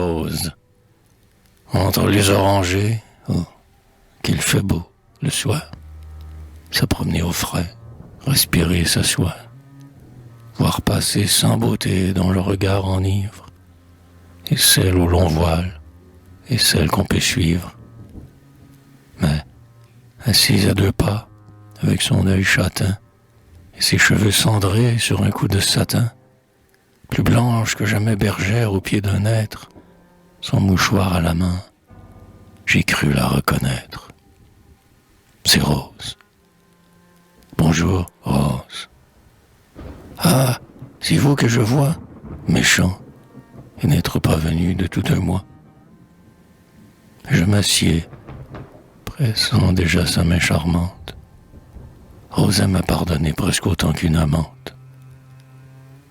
Rose. Entre les orangers, oh, qu'il fait beau le soir. Se promener au frais, respirer, s'asseoir. Voir passer sans beauté dans le regard enivre. Et celle où l'on voile, et celle qu'on peut suivre. Mais, assise à 2 pas, avec son œil châtain, et ses cheveux cendrés sur un cou de satin, plus blanche que jamais bergère au pied d'un être, son mouchoir à la main, j'ai cru la reconnaître. C'est Rose. Bonjour, Rose. Ah, c'est vous que je vois, méchant, et n'être pas venu de tout un mois. Je m'assieds, pressant déjà sa main charmante. Rose m'a pardonné presque autant qu'une amante.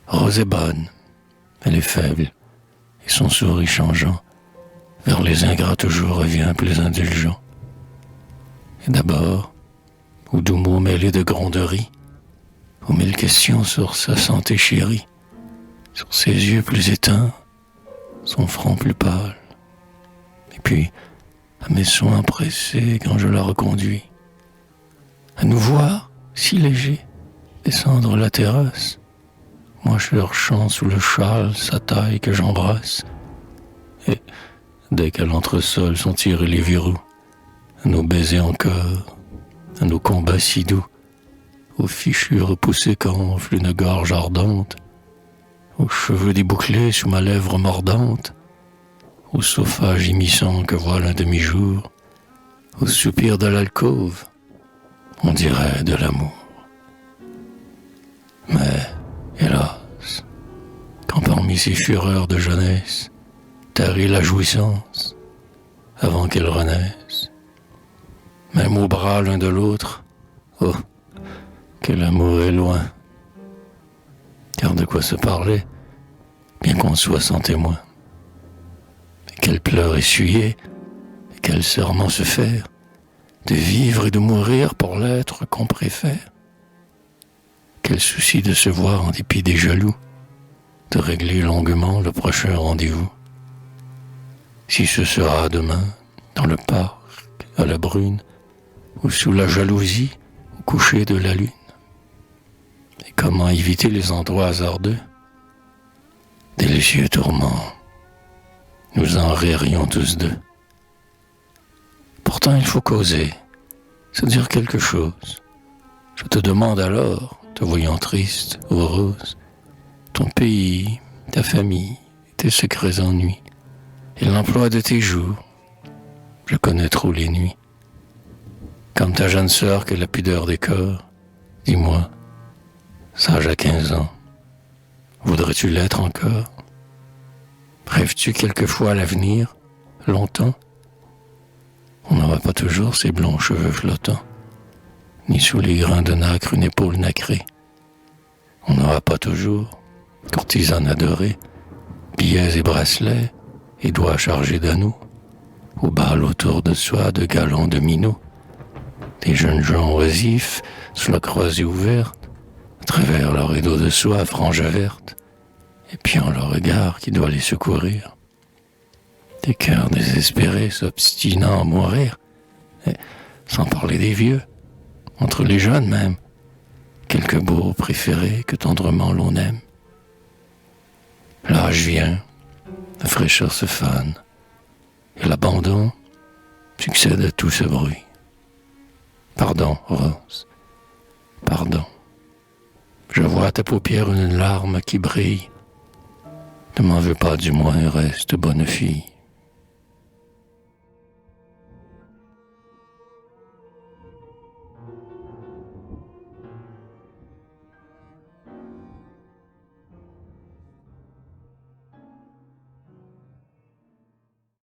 Rose est bonne, elle est faible, et son sourire changeant, vers les ingrats toujours revient plus indulgent. Et d'abord, aux doux mots mêlés de gronderies, aux 1000 questions sur sa santé chérie, sur ses yeux plus éteints, son front plus pâle. Et puis, à mes soins pressés quand je la reconduis, à nous voir, si légers, descendre la terrasse, moi cherchant sous le châle sa taille que j'embrasse. Et dès qu'à l'entresol sont tirés les verrous, à nos baisers encore, à nos combats si doux, aux fichus repoussés qu'enfle une gorge ardente, aux cheveux débouclés sous ma lèvre mordante, au sofa gémissant que voile un demi-jour, au soupir de l'alcôve, on dirait de l'amour. Mais, hélas, quand parmi ces fureurs de jeunesse tarit la jouissance, avant qu'elle renaisse, même au bras l'un de l'autre, oh, que l'amour est loin. Car de quoi se parler, bien qu'on soit sans témoin. Et quel pleur essuyer, et quel serment se faire, de vivre et de mourir pour l'être qu'on préfère. Quel souci de se voir en dépit des jaloux, de régler longuement le prochain rendez-vous. Si ce sera demain, dans le parc, à la brune, ou sous la jalousie, au coucher de la lune. Et comment éviter les endroits hasardeux? Délicieux tourments, nous en ririons tous deux. Pourtant il faut causer, se dire quelque chose. Je te demande alors, te voyant triste, heureuse, ton pays, ta famille, tes secrets ennuis, et l'emploi de tes jours. Je connais trop les nuits. Comme ta jeune sœur que la pudeur décore, dis-moi, sage à 15 ans, voudrais-tu l'être encore? Rêves-tu quelquefois à l'avenir, longtemps? On n'aura pas toujours ces blonds cheveux flottants, ni sous les grains de nacre une épaule nacrée. On n'aura pas toujours, courtisane adorée, billets et bracelets, et doigts chargés d'anneaux, au bal autour de soi de galons de minots, des jeunes gens oisifs sous la croisée ouverte, à travers leur rideau de soie à franges vertes, épiant leur regard qui doit les secourir. Des cœurs désespérés s'obstinant à mourir, et, sans parler des vieux, entre les jeunes même, quelques beaux préférés que tendrement l'on aime. L'âge vient, la fraîcheur se fane, et l'abandon succède à tout ce bruit. Pardon, Rose, pardon. Je vois à ta paupière une larme qui brille. Ne m'en veux pas, du moins, reste bonne fille.